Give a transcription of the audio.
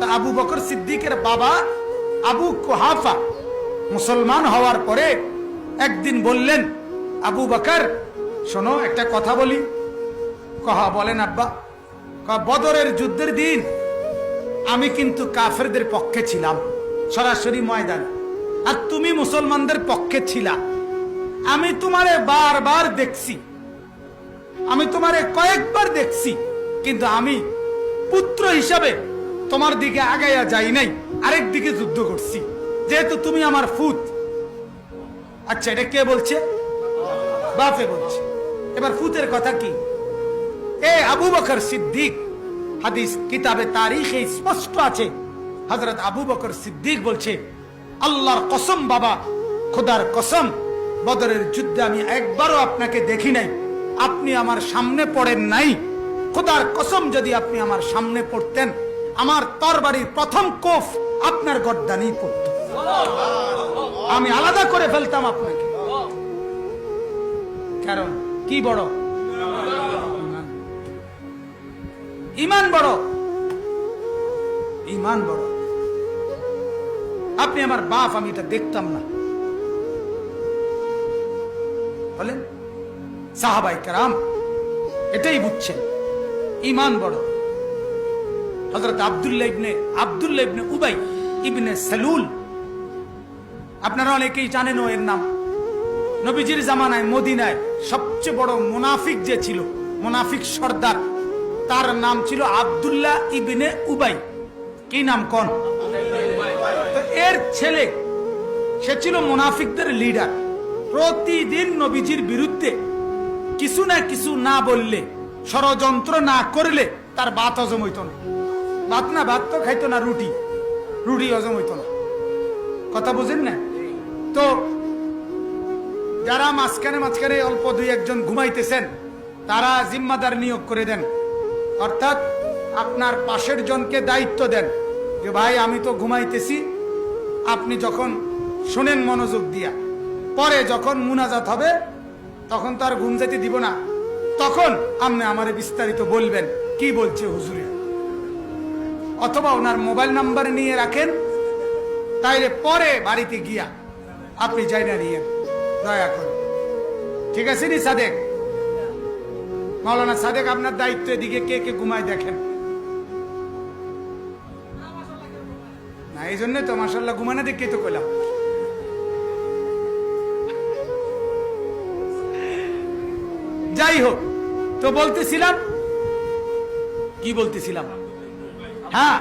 তা আবু বকর সিদ্দিকের বাবা আবু কুহাফা মুসলমান হওয়ার পরে একদিন বললেন, আবু বকর শোনো একটা কথা বলি। কহা বলেন আব্বা। বদরের যুদ্ধের দিন আমি কিন্তু কাফেরদের পক্ষে ছিলাম সরাসরি ময়দান, আর তুমি মুসলমানদের পক্ষে ছিলা। আমি তোমারে বারবার দেখছি, আমি তোমারে কয়েকবার দেখছি, কিন্তু আমি পুত্র হিসাবে তোমার দিকে আগাইয়া যাই নাই, আরেক দিকে যুদ্ধ করছি, যেহেতু তুমি আমার ফুত। আচ্ছা, এটা কে বলছে? বাপে বলছে। এবার ফুতের কথা কি? এ আবু বকর সিদ্দিক, হাদিস কিতাবে তারিখে স্পষ্ট আছে, হযরত আবু বকর সিদ্দিক বলছে, আল্লাহর কসম বাবা, খোদার কসম, বদরের যুদ্ধে আমি একবারও আপনাকে দেখি নাই, আপনি আমার সামনে পড়েন নাই। খোদার কসম, যদি আপনি আমার সামনে পড়তেন, আমার তরবারির প্রথম কোফ আপনার গর্দানি পড়ত, আমি আলাদা করে ফেলতাম আপনাকে। কারণ কি বড়? ঈমান বড়, ঈমান বড়। আপনি আমার বাপ, আমি এটা দেখতাম না বলেন। সাহাবায়ে কেরাম এটাই বুঝছেন, ঈমান বড়। হযরত আব্দুল্লাহ ইবনে উবাই ইবনে সালুল, আপনারা অনেকেই জানেন এর নাম। নবীজির জামানায় মদিনায় সবচেয়ে বড় মুনাফিক যে ছিল, মুনাফিক সর্দার, তার নাম ছিল আব্দুল্লাহ ইবনে উবাই। কি নাম কোন? তো এর ছেলে, সে ছিল মুনাফিকদের লিডার। প্রতিদিন নবীজির বিরুদ্ধে কিছু না কিছু না বললে, ষড়যন্ত্র না করলে তার ভাত হজম হইত না। ভাত তো খাইতো না, রুটি হজম হইত না। কথা বুঝেন না? তো যারা মাঝখানে অল্প দুই একজন ঘুমাইতেছেন, তারা জিম্মাদার নিয়োগ করে দেন, অর্থাৎ আপনার পাশের জনকে দায়িত্ব দেন যে ভাই আমি তো ঘুমাইতেছি, আপনি যখন শোনেন মনোযোগ দিয়া, পরে যখন মুনাজাত হবে তখন তো আর ঘুম যেতে দিব না, তখন আপনি আমারে বিস্তারিত বলবেন কি বলছে হুজুরে, অথবা ওনার মোবাইল নাম্বার নিয়ে রাখেন, তাইলে পরে বাড়িতে গিয়া আপনি যাই না নিয়ে দয়া করে। ঠিক আছে নি সাদেক? মাওলানা সাদেক, আপনার দায়িত্ব, এদিকে কে কে ঘুমায় দেখেন না। এই জন্য তো মাশাআল্লাহ ঘুমানো দেখে তো কইলাম। যাই হোক, তো বলতেছিলাম, কি বলতেছিলাম? হ্যাঁ,